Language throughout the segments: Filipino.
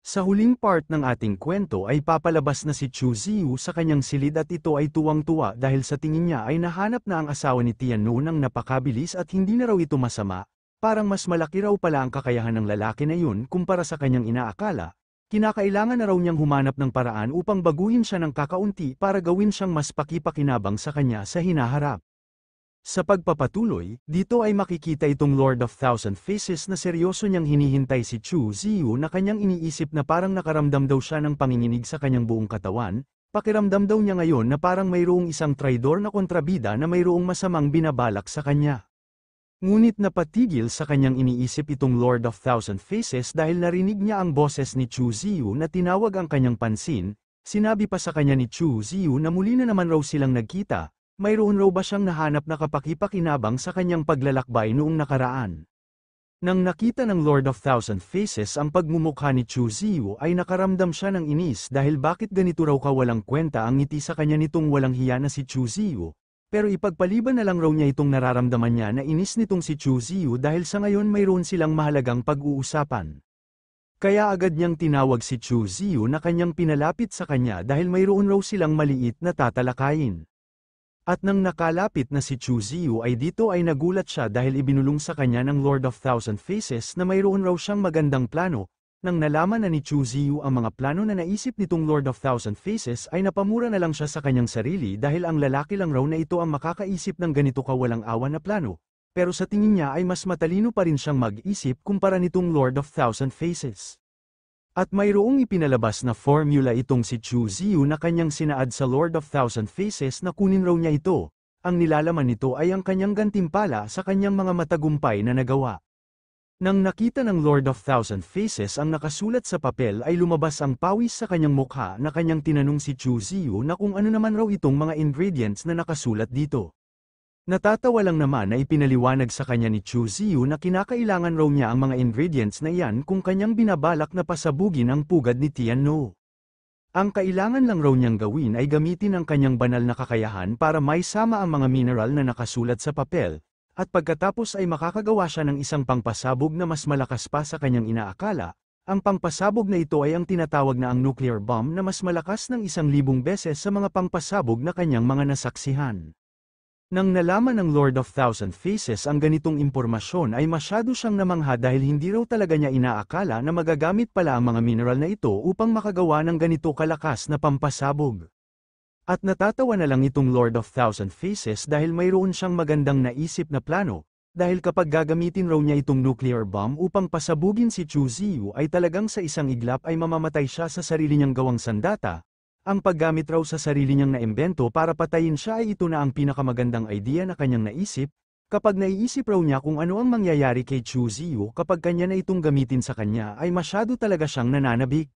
Sa huling part ng ating kwento ay papalabas na si Chu Ziyu sa kanyang silid at ito ay tuwang-tuwa dahil sa tingin niya ay nahanap na ang asawa ni Tiannu ng napakabilis at hindi na raw ito masama, parang mas malaki raw pala ang kakayahan ng lalaki na yun kumpara sa kanyang inaakala. Kinakailangan na raw niyang humanap ng paraan upang baguhin siya ng kakaunti para gawin siyang mas pakipakinabang sa kanya sa hinaharap. Sa pagpapatuloy, dito ay makikita itong Lord of Thousand Faces na seryoso niyang hinihintay si Chu Ziyu na kanyang iniisip na parang nakaramdam daw siya ng panginginig sa kanyang buong katawan, pakiramdam daw niya ngayon na parang mayroong isang traidor na kontrabida na mayroong masamang binabalak sa kanya. Ngunit napatigil sa kanyang iniisip itong Lord of Thousand Faces dahil narinig niya ang boses ni Chu Ziyu na tinawag ang kanyang pansin, sinabi pa sa kanya ni Chu Ziyu na muli na naman raw silang nagkita. Mayroon raw ba siyang nahanap na kapakipakinabang sa kanyang paglalakbay noong nakaraan? Nang nakita ng Lord of Thousand Faces ang pagmumukha ni Chu Ziyu ay nakaramdam siya ng inis dahil bakit ganito raw kawalang kwenta ang ngiti sa kanya nitong walang hiya na si Chu Ziyu, pero ipagpaliban na lang raw niya itong nararamdaman niya na inis nitong si Chu Ziyu dahil sa ngayon mayroon silang mahalagang pag-uusapan. Kaya agad niyang tinawag si Chu Ziyu na kanyang pinalapit sa kanya dahil mayroon raw silang maliit na tatalakayin. At nang nakalapit na si Chu Ziyu ay dito ay nagulat siya dahil ibinulong sa kanya ng Lord of Thousand Faces na mayroon raw siyang magandang plano. Nang nalaman na ni Chu Ziyu ang mga plano na naisip nitong Lord of Thousand Faces ay napamura na lang siya sa kanyang sarili dahil ang lalaki lang raw na ito ang makakaisip ng ganito kawalang awa na plano. Pero sa tingin niya ay mas matalino pa rin siyang mag-isip kumpara nitong Lord of Thousand Faces. At mayroong ipinalabas na formula itong si Chu Ziyu na kanyang sinaad sa Lord of Thousand Faces na kunin raw niya ito. Ang nilalaman nito ay ang kanyang gantimpala sa kanyang mga matagumpay na nagawa. Nang nakita ng Lord of Thousand Faces ang nakasulat sa papel ay lumabas ang pawis sa kanyang mukha na kanyang tinanong si Chu Ziyu na kung ano naman raw itong mga ingredients na nakasulat dito. Natatawa lang naman na ipinaliwanag sa kanya ni Chu Ziyu na kinakailangan raw niya ang mga ingredients na iyan kung kanyang binabalak na pasabugin ang pugad ni Tiannu. Ang kailangan lang raw niyang gawin ay gamitin ang kanyang banal na kakayahan para maisama ang mga mineral na nakasulat sa papel, at pagkatapos ay makakagawa siya ng isang pangpasabog na mas malakas pa sa kanyang inaakala. Ang pangpasabog na ito ay ang tinatawag na ang nuclear bomb na mas malakas ng 1,000 beses sa mga pangpasabog na kanyang mga nasaksihan. Nang nalaman ng Lord of Thousand Faces ang ganitong impormasyon ay masyado siyang namangha dahil hindi raw talaga niya inaakala na magagamit pala ang mga mineral na ito upang makagawa ng ganito kalakas na pampasabog. At natatawa na lang itong Lord of Thousand Faces dahil mayroon siyang magandang naisip na plano, dahil kapag gagamitin raw niya itong nuclear bomb upang pasabugin si Chu Ziyu ay talagang sa isang iglap ay mamamatay siya sa sarili niyang gawang sandata. Ang paggamit raw sa sarili niyang naimbento para patayin siya ay ito na ang pinakamagandang idea na kanyang naisip, kapag naiisip raw niya kung ano ang mangyayari kay Chu Ziyu kapag kanya na itong gamitin sa kanya ay masyado talaga siyang nananabik.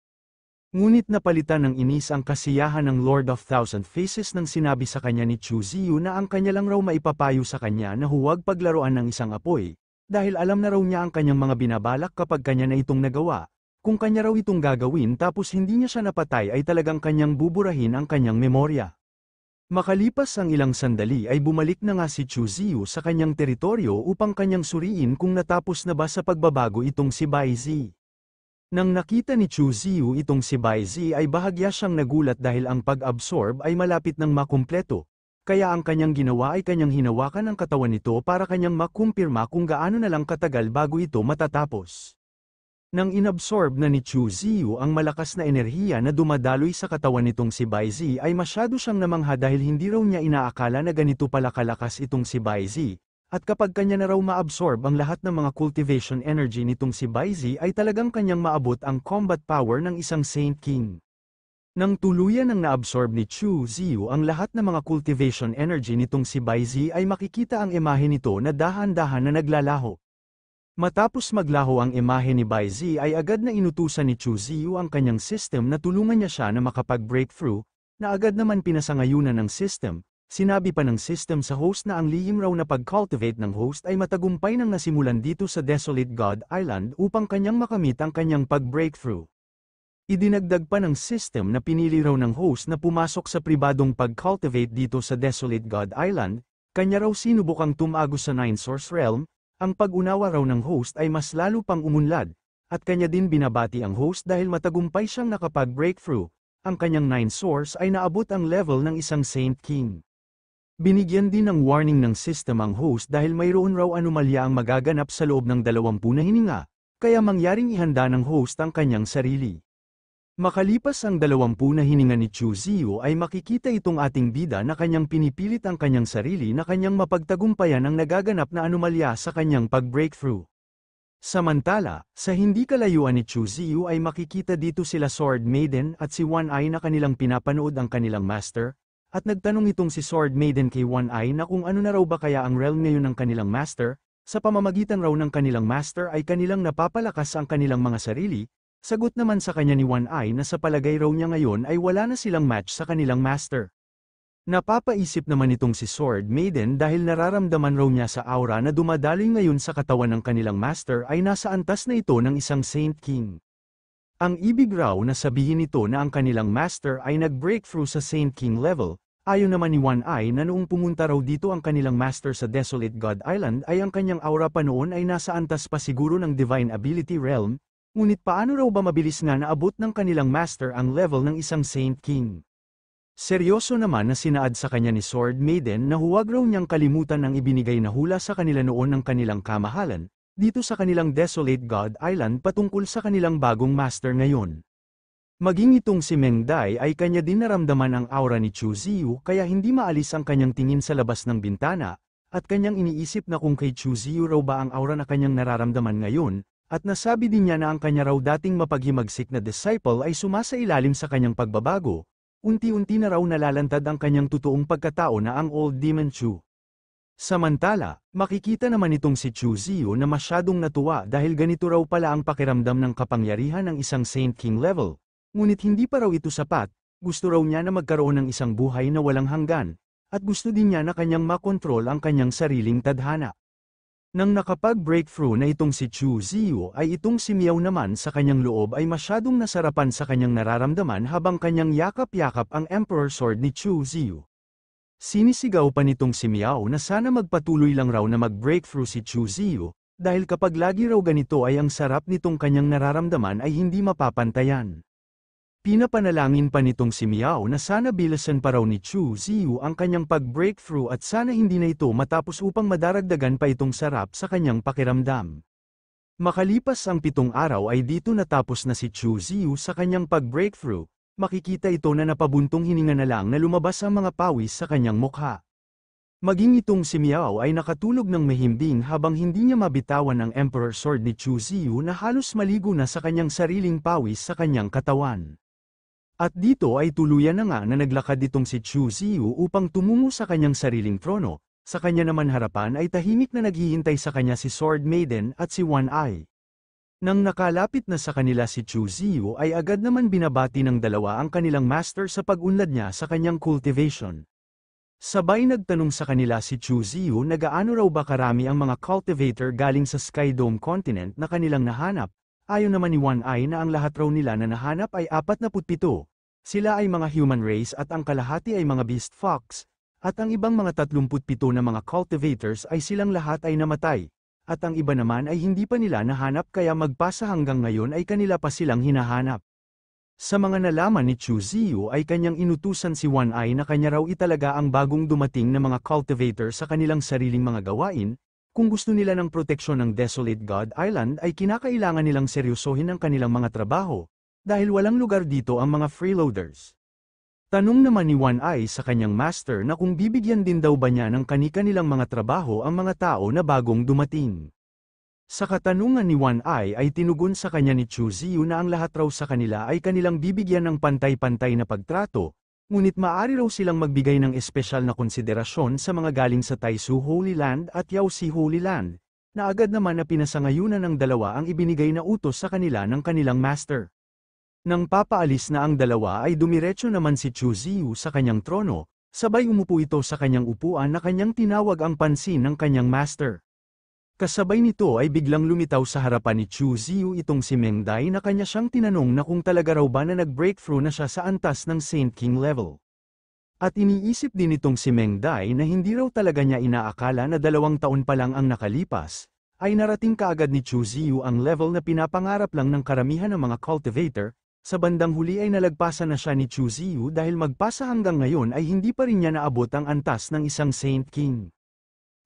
Ngunit napalitan ng inis ang kasiyahan ng Lord of Thousand Faces nang sinabi sa kanya ni Chu Ziyu na ang kanya lang raw maipapayo sa kanya na huwag paglaruan ng isang apoy, dahil alam na raw niya ang kanyang mga binabalak kapag kanya na itong nagawa. Kung kanya raw itong gagawin tapos hindi niya siya napatay ay talagang kanyang buburahin ang kanyang memorya. Makalipas ang ilang sandali ay bumalik na nga si Chu Ziyu sa kanyang teritoryo upang kanyang suriin kung natapos na ba sa pagbabago itong si Bai Zi. Nang nakita ni Chu Ziyu itong si Bai Zi ay bahagya siyang nagulat dahil ang pag-absorb ay malapit ng makumpleto, kaya ang kanyang ginawa ay kanyang hinawakan ang katawan nito para kanyang makumpirma kung gaano na lang katagal bago ito matatapos. Nang inabsorb na ni Chu Ziyu ang malakas na enerhiya na dumadaloy sa katawan nitong si Bai Zi ay masyado siyang namangha dahil hindi raw niya inaakala na ganito pala kalakas itong si Bai Zi, at kapag kanya na raw maabsorb ang lahat ng mga cultivation energy nitong si Bai Zi ay talagang kanyang maabot ang combat power ng isang Saint King. Nang tuluyan ng naabsorb ni Chu Ziyu ang lahat ng mga cultivation energy nitong si Bai Zi ay makikita ang imahe nito na dahan-dahan na naglalaho. Matapos maglaho ang imahe ni Bai Zi ay agad na inutusan ni Chu Ziyu ang kanyang system na tulungan niya siya na makapag-breakthrough, na agad naman pinasangayunan ng system. Sinabi pa ng system sa host na ang lihim raw na pag-cultivate ng host ay matagumpay nang nasimulan dito sa Desolate God Island upang kanyang makamit ang kanyang pag-breakthrough. Idinagdag pa ng system na pinili raw ng host na pumasok sa pribadong pag-cultivate dito sa Desolate God Island, kanya raw sinubukang tumago sa Nine Source Realm. Ang pag-unawa raw ng host ay mas lalo pang umunlad, at kanya din binabati ang host dahil matagumpay siyang nakapag-breakthrough. Ang kanyang 9 source ay naabot ang level ng isang Saint King. Binigyan din ng warning ng system ang host dahil mayroon raw anomalya ang magaganap sa loob ng 20 na hininga, kaya mangyaring ihanda ng host ang kanyang sarili. Makalipas ang 20 na hininga ni Chu Ziyu ay makikita itong ating bida na kanyang pinipilit ang kanyang sarili na kanyang mapagtagumpayan ang nagaganap na anomalya sa kanyang pag-breakthrough. Samantala, sa hindi kalayuan ni Chu Ziyu ay makikita dito sila Sword Maiden at si One Eye na kanilang pinapanood ang kanilang master, at nagtanong itong si Sword Maiden kay One Eye na kung ano na raw ba kaya ang realm ngayon ng kanilang master, sa pamamagitan raw ng kanilang master ay kanilang napapalakas ang kanilang mga sarili. Sagot naman sa kanya ni One Eye na sa palagay raw niya ngayon ay wala na silang match sa kanilang master. Napapaisip naman itong si Sword Maiden dahil nararamdaman raw niya sa aura na dumadaloy ngayon sa katawan ng kanilang master ay nasa antas na ito ng isang Saint King. Ang ibig raw na sabihin nito na ang kanilang master ay nag-breakthrough sa Saint King level. Ayon naman ni One Eye na noong pumunta raw dito ang kanilang master sa Desolate God Island ay ang kanyang aura pa noon ay nasa antas pa siguro ng Divine Ability Realm. Ngunit paano raw ba mabilis nga naabot ng kanilang master ang level ng isang Saint King? Seryoso naman na sinaad sa kanya ni Sword Maiden na huwag raw niyang kalimutan ang ibinigay na hula sa kanila noon ng kanilang kamahalan, dito sa kanilang Desolate God Island patungkol sa kanilang bagong master ngayon. Maging itong si Meng Dai ay kanya din naramdaman ang aura ni Chu Ziyu kaya hindi maalis ang kanyang tingin sa labas ng bintana, at kanyang iniisip na kung kay Chu Ziyu raw ba ang aura na kanyang nararamdaman ngayon, at nasabi din niya na ang kanya raw dating mapaghimagsik na disciple ay sumasailalim sa kanyang pagbabago. Unti-unti na raw nalalantad ang kanyang totoong pagkatao na ang Old Demon Chu. Samantala, makikita naman itong si Chu Ziyu na masyadong natuwa dahil ganito raw pala ang pakiramdam ng kapangyarihan ng isang Saint King level. Ngunit hindi pa raw ito sapat, gusto raw niya na magkaroon ng isang buhay na walang hanggan, at gusto din niya na kanyang makontrol ang kanyang sariling tadhana. Nang nakapag-breakthrough na itong si Chu Ziyu ay itong si Miao naman sa kanyang loob ay masyadong nasarapan sa kanyang nararamdaman habang kanyang yakap-yakap ang Emperor Sword ni Chu Ziyu. Sinisigaw pa nitong si Miao na sana magpatuloy lang raw na mag-breakthrough si Chu Ziyu, dahil kapag lagi raw ganito ay ang sarap nitong kanyang nararamdaman ay hindi mapapantayan. Pinapanalangin pa nitong si Miao na sana bilisan pa raw ni Chu Ziyu ang kanyang pag-breakthrough at sana hindi na ito matapos upang madaragdagan pa itong sarap sa kanyang pakiramdam. Makalipas ang 7 araw ay dito natapos na si Chu Ziyu sa kanyang pag-breakthrough, makikita ito na napabuntong hininga na lang na lumabas ang mga pawis sa kanyang mukha. Maging itong si Miao ay nakatulog ng mahimbing habang hindi niya mabitawan ang Emperor Sword ni Chu Ziyu na halos maligo na sa kanyang sariling pawis sa kanyang katawan. At dito ay tuluyan na nga na naglakad itong si Chu Ziyu upang tumungo sa kanyang sariling trono, sa kanya naman harapan ay tahimik na naghihintay sa kanya si Sword Maiden at si One Eye. Nang nakalapit na sa kanila si Chu Ziyu ay agad naman binabati ng dalawa ang kanilang master sa pag-unlad niya sa kanyang cultivation. Sabay nagtanong sa kanila si Chu Ziyu na gaano raw ba karami ang mga cultivator galing sa Sky Dome continent na kanilang nahanap. Ayon naman ni One Eye na ang lahat raw nila na nahanap ay 47. Sila ay mga human race at ang kalahati ay mga beast fox, at ang ibang mga 37 na mga cultivators ay silang lahat ay namatay, at ang iba naman ay hindi pa nila nahanap kaya magpasa hanggang ngayon ay kanila pa silang hinahanap. Sa mga nalaman ni Chu Ziyu ay kanyang inutusan si One Eye na kanya raw italaga ang bagong dumating na mga cultivator sa kanilang sariling mga gawain. Kung gusto nila ng proteksyon ng Desolate God Island ay kinakailangan nilang seryosohin ang kanilang mga trabaho. Dahil walang lugar dito ang mga freeloaders. Tanong naman ni One Eye sa kanyang master na kung bibigyan din daw ba niya ng kani-kanilang mga trabaho ang mga tao na bagong dumating. Sa katanungan ni One Eye ay tinugon sa kanya ni Chu Ziyu na ang lahat raw sa kanila ay kanilang bibigyan ng pantay-pantay na pagtrato, ngunit maaari raw silang magbigay ng espesyal na konsiderasyon sa mga galing sa Taisu Holy Land at Yaosi Holy Land, na agad naman na pinasangayunan ng dalawa ang ibinigay na utos sa kanila ng kanilang master. Nang papaalis na ang dalawa ay dumiretso naman si Chu Ziyu sa kanyang trono, sabay umupo ito sa kanyang upuan na kanyang tinawag ang pansin ng kanyang master. Kasabay nito ay biglang lumitaw sa harapan ni Chu Ziyu itong si Meng Dai na kanya siyang tinanong na kung talaga raw ba na nag-breakthrough na siya sa antas ng Saint King level. At iniisip din itong si Meng Dai na hindi raw talaga niya inaakala na 2 taon pa lang ang nakalipas, ay narating kaagad ni Chu Ziyu ang level na pinapangarap lang ng karamihan ng mga cultivator. Sa bandang huli ay nalagpasan na siya ni Chu Ziyu dahil magpasa hanggang ngayon ay hindi pa rin niya naabot ang antas ng isang Saint King.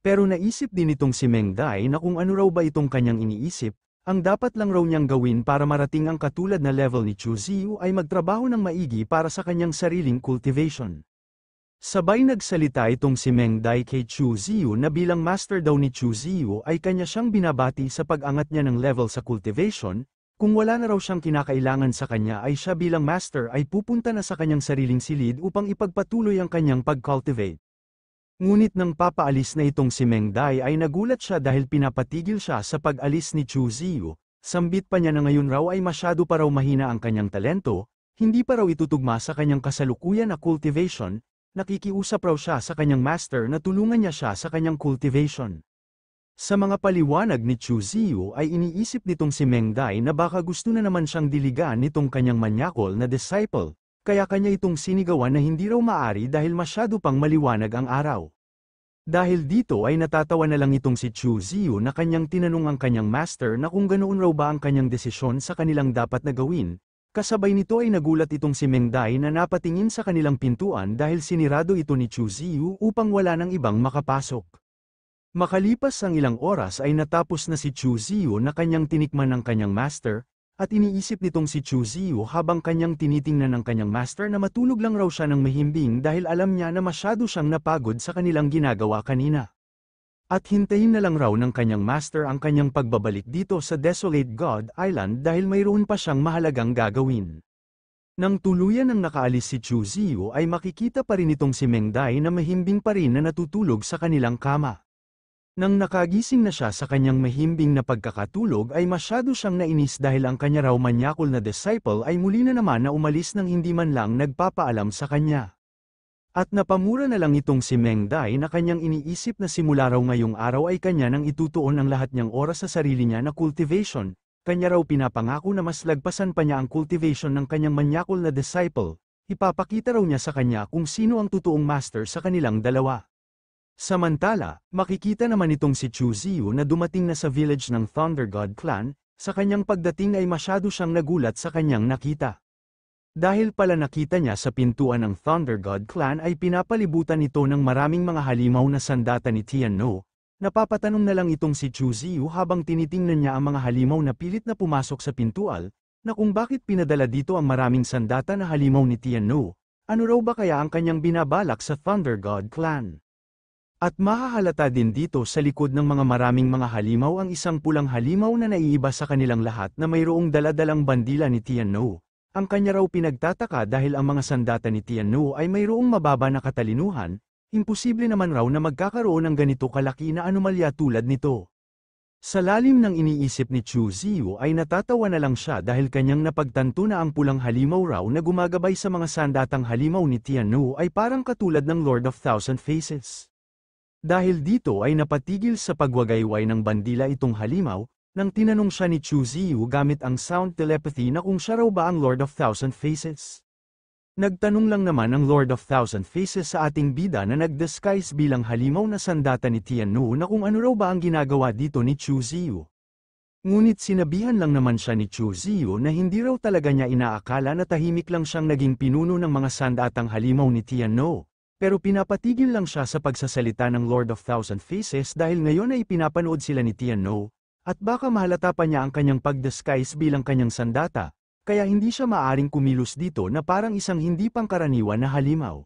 Pero naisip din itong si Meng Dai na kung ano raw ba itong kanyang iniisip, ang dapat lang raw niyang gawin para marating ang katulad na level ni Chu Ziyu ay magtrabaho ng maigi para sa kanyang sariling cultivation. Sabay nagsalita itong si Meng Dai kay Chu Ziyu na bilang master daw ni Chu Ziyu ay kanya siyang binabati sa pag-angat niya ng level sa cultivation. Kung wala na raw siyang kinakailangan sa kanya ay siya bilang master ay pupunta na sa kanyang sariling silid upang ipagpatuloy ang kanyang pag-cultivate. Ngunit nang papaalis na itong si Meng Dai ay nagulat siya dahil pinapatigil siya sa pag-alis ni Chu Ziyu. Sambit pa niya na ngayon raw ay masyado pa raw mahina ang kanyang talento, hindi pa raw itutugma sa kanyang kasalukuyan na cultivation. Nakikiusap raw siya sa kanyang master na tulungan niya siya sa kanyang cultivation. Sa mga paliwanag ni Chu Ziyu ay iniisip nitong si Meng Dai na baka gusto na naman siyang diligan nitong kanyang manyakol na disciple, kaya kanya itong sinigawan na hindi raw maari dahil masyado pang maliwanag ang araw. Dahil dito ay natatawa na lang itong si Chu Ziyu na kanyang tinanong ang kanyang master na kung ganoon raw ba ang kanyang desisyon sa kanilang dapat na gawin. Kasabay nito ay nagulat itong si Meng Dai na napatingin sa kanilang pintuan dahil sinirado ito ni Chu Ziyu upang wala nang ibang makapasok. Makalipas ang ilang oras ay natapos na si Chu Ziyu na kanyang tinikman ng kanyang master, at iniisip nitong si Chu Ziyu habang kanyang tinitingnan ng kanyang master na matulog lang raw siya ng mahimbing dahil alam niya na masyado siyang napagod sa kanilang ginagawa kanina. At hintayin na lang raw ng kanyang master ang kanyang pagbabalik dito sa Desolate God Island dahil mayroon pa siyang mahalagang gagawin. Nang tuluyan ang nakaalis si Chu Ziyu ay makikita pa rin itong si Meng Dai na mahimbing pa rin na natutulog sa kanilang kama. Nang nakagising na siya sa kanyang mahimbing na pagkakatulog ay masyado siyang nainis dahil ang kanya raw manyakol na disciple ay muli na naman na umalis nang hindi man lang nagpapaalam sa kanya. At napamura na lang itong si Meng Dai na kanyang iniisip na simula raw ngayong araw ay kanya nang itutuon ang lahat niyang oras sa sarili niya na cultivation, kanya raw pinapangako na mas lagpasan pa niya ang cultivation ng kanyang manyakol na disciple, ipapakita raw niya sa kanya kung sino ang totoong master sa kanilang dalawa. Samantala, makikita naman itong si Chu Ziyu na dumating na sa village ng Thunder God Clan, sa kanyang pagdating ay masyado siyang nagulat sa kanyang nakita. Dahil pala nakita niya sa pintuan ng Thunder God Clan ay pinapalibutan ito ng maraming mga halimaw na sandata ni Tian No. Napapatanong na lang itong si Chu Ziyu habang tinitingnan niya ang mga halimaw na pilit na pumasok sa pintuan, na kung bakit pinadala dito ang maraming sandata na halimaw ni Tian No. Ano raw ba kaya ang kanyang binabalak sa Thunder God Clan? At mahahalata din dito sa likod ng mga maraming mga halimaw ang isang pulang halimaw na naiiba sa kanilang lahat na mayroong daladalang bandila ni Tian No. Ang kanya raw pinagtataka dahil ang mga sandata ni Tian No ay mayroong mababa na katalinuhan, imposible naman raw na magkakaroon ng ganito kalaki na anomalya tulad nito. Sa lalim ng iniisip ni Chu Ziyu ay natatawa na lang siya dahil kanyang napagtanto na ang pulang halimaw raw na gumagabay sa mga sandatang halimaw ni Tian No ay parang katulad ng Lord of Thousand Faces. Dahil dito ay napatigil sa pagwagayway ng bandila itong halimaw, nang tinanong siya ni Chu Ziyu gamit ang sound telepathy na kung siya raw ba ang Lord of Thousand Faces. Nagtanong lang naman ang Lord of Thousand Faces sa ating bida na nag-disguise bilang halimaw na sandata ni Tian No na kung ano raw ba ang ginagawa dito ni Chu Ziyu. Ngunit sinabihan lang naman siya ni Chu Ziyu na hindi raw talaga niya inaakala na tahimik lang siyang naging pinuno ng mga sandatang halimaw ni Tian No. Pero pinapatigil lang siya sa pagsasalita ng Lord of Thousand Faces dahil ngayon ay pinapanood sila ni Tian No. At baka mahalata pa niya ang kanyang pag-disguise bilang kanyang sandata, kaya hindi siya maaring kumilos dito na parang isang hindi pangkaraniwan na halimaw.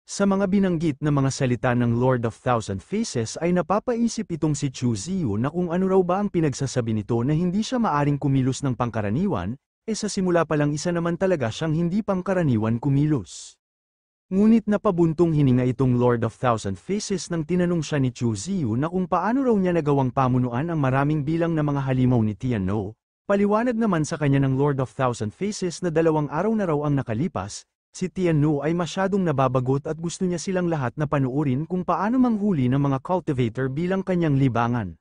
Sa mga binanggit na mga salita ng Lord of Thousand Faces ay napapaisip itong si Chu Ziyu na kung ano raw ba ang pinagsasabi nito na hindi siya maaring kumilos ng pangkaraniwan, sa simula pa lang isa naman talaga siyang hindi pangkaraniwan kumilos. Ngunit napabuntong hininga itong Lord of Thousand Faces nang tinanong siya ni Chu Ziyu na kung paano raw niya nagawang pamunuan ang maraming bilang na mga halimaw ni Tian No. Paliwanag naman sa kanya ng Lord of Thousand Faces na 2 araw na raw ang nakalipas, si Tian No ay masyadong nababagot at gusto niya silang lahat na panuurin kung paano manghuli ng mga cultivator bilang kanyang libangan.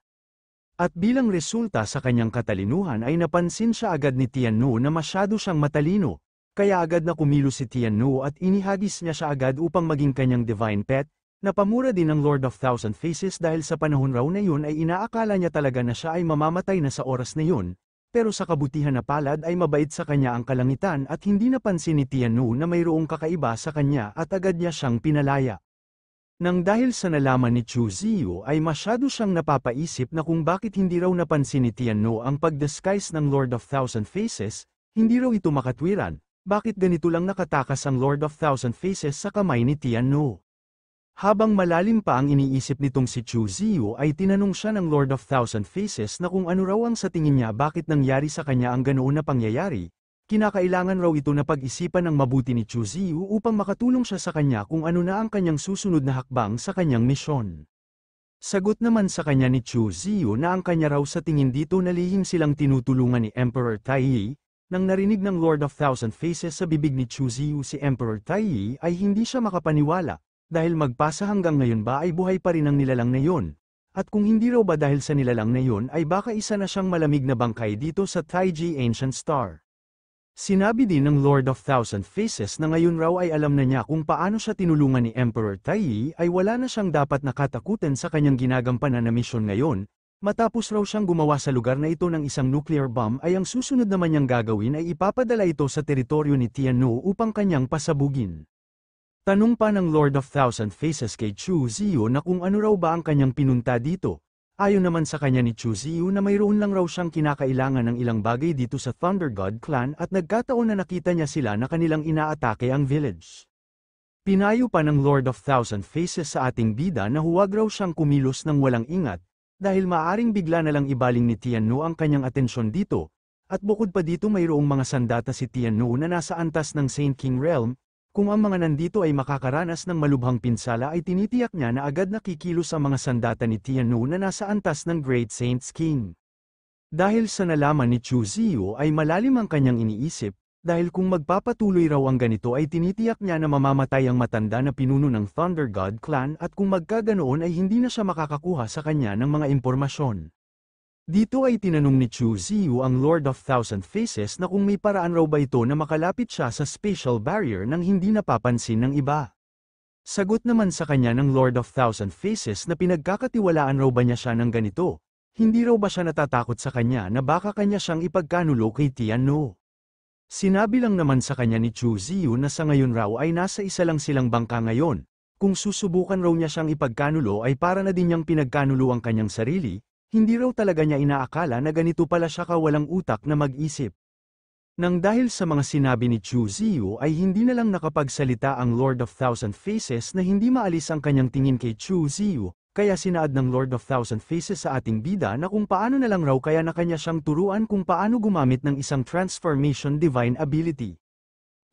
At bilang resulta sa kanyang katalinuhan ay napansin siya agad ni Tian No na masyado siyang matalino. Kaya agad na kumilos si Tian No at inihagis niya siya agad upang maging kanyang divine pet, Napamura din ng Lord of Thousand Faces dahil sa panahon raw na yun ay inaakala niya talaga na siya ay mamamatay na sa oras na yun, pero sa kabutihan na palad ay mabait sa kanya ang kalangitan at hindi napansin ni Tiannu na mayroong kakaiba sa kanya at agad niya siyang pinalaya. Nang dahil sa nalaman ni Chu Ziyu ay masyado siyang napapaisip na kung bakit hindi raw napansin ni Tiannu ang pag-disguise ng Lord of Thousand Faces, hindi raw ito makatwiran, bakit ganito lang nakatakas ang Lord of Thousand Faces sa kamay ni Tiannu. Habang malalim pa ang iniisip nitong si Chu Ziyu ay tinanong siya ng Lord of Thousand Faces na kung ano raw ang sa tingin niya bakit nangyari sa kanya ang ganoon na pangyayari. Kinakailangan raw ito na pag-isipan ng mabuti ni Chu Ziyu upang makatulong siya sa kanya kung ano na ang kanyang susunod na hakbang sa kanyang misyon. Sagot naman sa kanya ni Chu Ziyu na ang kanya raw sa tingin dito na lihim silang tinutulungan ni Emperor Taiyi. Nang narinig ng Lord of Thousand Faces sa bibig ni Chu Ziyu si Emperor Taiyi ay hindi siya makapaniwala, dahil magpasa hanggang ngayon ba ay buhay pa rin ang nilalang na yun. At kung hindi raw ba dahil sa nilalang na yun ay baka isa na siyang malamig na bangkay dito sa Taiji Ancient Star. Sinabi din ng Lord of Thousand Faces na ngayon raw ay alam na niya kung paano siya tinulungan ni Emperor Taiyi ay wala na siyang dapat nakatakutan sa kanyang ginagampanan na misyon ngayon, matapos raw siyang gumawa sa lugar na ito ng isang nuclear bomb ay ang susunod naman niyang gagawin ay ipapadala ito sa teritoryo ni Tiannu upang kanyang pasabugin. Tanong pa ng Lord of Thousand Faces kay Chu Ziyu na kung ano raw ba ang kanyang pinunta dito. Ayon naman sa kanya ni Chu Ziyu na mayroon lang raw siyang kinakailangan ng ilang bagay dito sa Thunder God Clan at nagkataon na nakita niya sila na kanilang inaatake ang village. Pinayo pa ng Lord of Thousand Faces sa ating bida na huwag raw siyang kumilos ng walang ingat, dahil maaring bigla na lang ibaling ni Tiannu ang kanyang atensyon dito, at bukod pa dito mayroong mga sandata si Tiannu na nasa antas ng Saint King Realm. Kung ang mga nandito ay makakaranas ng malubhang pinsala ay tinitiyak niya na agad nakikilos ang mga sandata ni Tiannu na nasa antas ng Great Saints King. Dahil sa nalaman ni Chu Ziyu ay malalim ang kanyang iniisip, dahil kung magpapatuloy raw ang ganito ay tinitiyak niya na mamamatay ang matanda na pinuno ng Thunder God Clan at kung magkaganoon ay hindi na siya makakakuha sa kanya ng mga impormasyon. Dito ay tinanong ni Chu Ziyu ang Lord of Thousand Faces na kung may paraan raw ba ito na makalapit siya sa spatial barrier nang hindi napapansin ng iba. Sagot naman sa kanya ng Lord of Thousand Faces na pinagkakatiwalaan raw ba niya siya ng ganito, hindi raw ba siya natatakot sa kanya na baka kanya siyang ipagkanulo kay Tiannu. Sinabi lang naman sa kanya ni Chu Ziyu na sa ngayon raw ay nasa isa lang silang bangka ngayon, kung susubukan raw niya siyang ipagkanulo ay para na din niyang pinagkanulo ang kanyang sarili. Hindi raw talaga niya inaakala na ganito pala siya kawalang utak na mag-isip. Nang dahil sa mga sinabi ni Chu Ziyu ay hindi na lang nakapagsalita ang Lord of Thousand Faces na hindi maalis ang kanyang tingin kay Chu Ziyu, kaya sinaad ng Lord of Thousand Faces sa ating bida na kung paano na lang raw kaya na kanya siyang turuan kung paano gumamit ng isang transformation divine ability.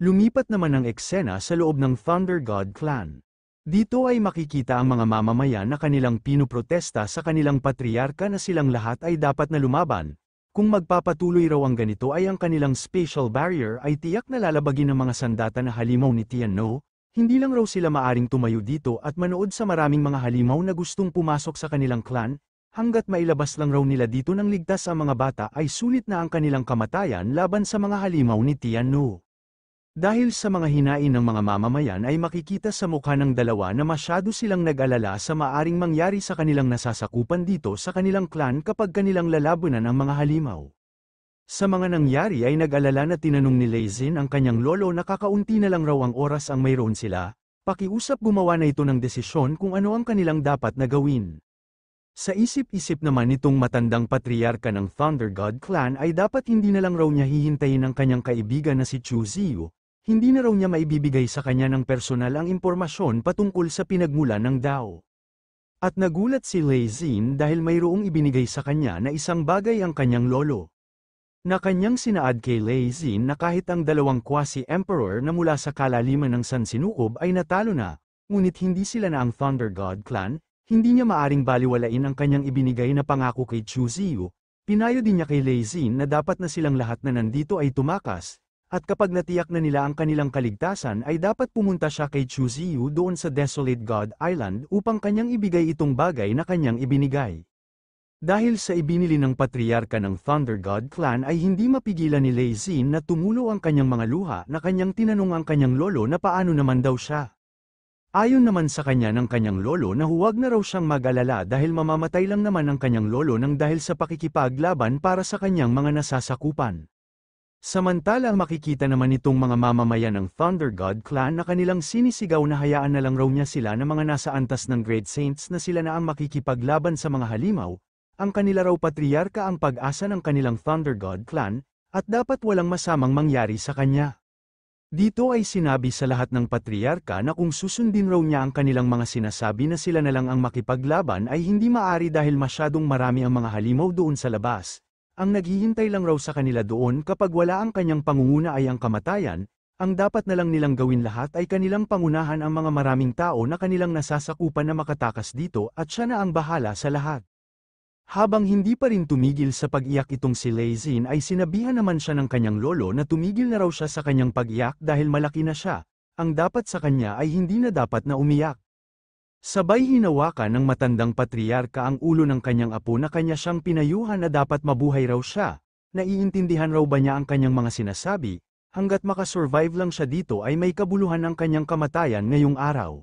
Lumipat naman ang eksena sa loob ng Thunder God Clan. Dito ay makikita ang mga mamamayan na kanilang pinuprotesta sa kanilang patriarka na silang lahat ay dapat na lumaban. Kung magpapatuloy raw ang ganito ay ang kanilang spatial barrier ay tiyak na lalabagin ng mga sandata na halimaw ni Tiannu, hindi lang raw sila maaring tumayo dito at manood sa maraming mga halimaw na gustong pumasok sa kanilang clan, hanggat mailabas lang raw nila dito ng ligtas ang mga bata ay sulit na ang kanilang kamatayan laban sa mga halimaw ni Tiannu. Dahil sa mga hinain ng mga mamamayan ay makikita sa mukha ng dalawa na masyado silang nag-alala sa maaring mangyari sa kanilang nasasakupan dito sa kanilang clan kapag kanilang lalabanan ang mga halimaw. Sa mga nangyari ay nag-alala na tinanong ni Lei Xin ang kanyang lolo na kakaunti na lang raw ang oras ang mayroon sila, pakiusap gumawa na ito ng desisyon kung ano ang kanilang dapat na gawin. Sa isip-isip naman nitong matandang patriarka ng Thunder God Clan ay dapat hindi na lang raw niya hihintayin ang kanyang kaibigan na si Chu Ziyu. Hindi na raw niya maibibigay sa kanya ng personal ang impormasyon patungkol sa pinagmulan ng Dao. At nagulat si Lei Xin dahil mayroong ibinigay sa kanya na isang bagay ang kanyang lolo. Na kanyang sinaad kay Lei Xin na kahit ang dalawang quasi-emperor na mula sa kalaliman ng San Sinukob ay natalo na, ngunit hindi sila na ang Thunder God Clan, hindi niya maaring baliwalain ang kanyang ibinigay na pangako kay Chu Ziyu. Pinayo din niya kay Lei Xin na dapat na silang lahat na nandito ay tumakas. At kapag natiyak na nila ang kanilang kaligtasan ay dapat pumunta siya kay Chu Ziyu doon sa Desolate God Island upang kanyang ibigay itong bagay na kanyang ibinigay. Dahil sa ibinili ng patriarka ng Thunder God Clan ay hindi mapigilan ni Lei Xin na tumulo ang kanyang mga luha na kanyang tinanong ang kanyang lolo na paano naman daw siya. Ayon naman sa kanya ng kanyang lolo na huwag na raw siyang mag-alala dahil mamamatay lang naman ang kanyang lolo nang dahil sa pakikipaglaban para sa kanyang mga nasasakupan. Samantala makikita naman itong mga mamamayan ng Thunder God Clan na kanilang sinisigaw na hayaan na lang raw niya sila na mga nasa antas ng Great Saints na sila na ang makikipaglaban sa mga halimaw, ang kanila raw patriarka ang pag-asa ng kanilang Thunder God Clan, at dapat walang masamang mangyari sa kanya. Dito ay sinabi sa lahat ng patriarka na kung susundin raw niya ang kanilang mga sinasabi na sila na lang ang makipaglaban ay hindi maari dahil masyadong marami ang mga halimaw doon sa labas. Ang naghihintay lang raw sa kanila doon kapag wala ang kanyang pangunguna ay ang kamatayan, ang dapat na lang nilang gawin lahat ay kanilang pangunahan ang mga maraming tao na kanilang nasasakupan na makatakas dito at siya na ang bahala sa lahat. Habang hindi pa rin tumigil sa pag-iyak itong si Lei Xin ay sinabihan naman siya ng kanyang lolo na tumigil na raw siya sa kanyang pag-iyak dahil malaki na siya, ang dapat sa kanya ay hindi na dapat na umiyak. Sabay hinawakan ng matandang patriarka ang ulo ng kanyang apo na kanya siyang pinayuhan na dapat mabuhay raw siya, naiintindihan raw ba niya ang kanyang mga sinasabi, hanggat makasurvive lang siya dito ay may kabuluhan ang kanyang kamatayan ngayong araw.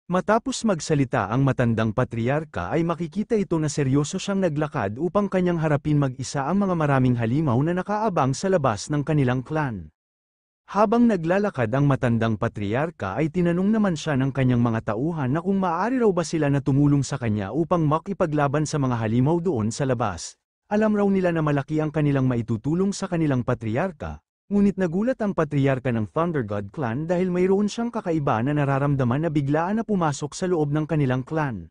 Matapos magsalita ang matandang patriarka ay makikita ito na seryoso siyang naglakad upang kanyang harapin mag-isa ang mga maraming halimaw na nakaabang sa labas ng kanilang clan. Habang naglalakad ang matandang patriarka ay tinanong naman siya ng kanyang mga tauhan na kung maaari raw ba sila na tumulong sa kanya upang makipaglaban sa mga halimaw doon sa labas. Alam raw nila na malaki ang kanilang maitutulong sa kanilang patriarka. Ngunit nagulat ang patriarka ng Thunder God Clan dahil mayroon siyang kakaiba na nararamdaman na biglaan na pumasok sa loob ng kanilang clan.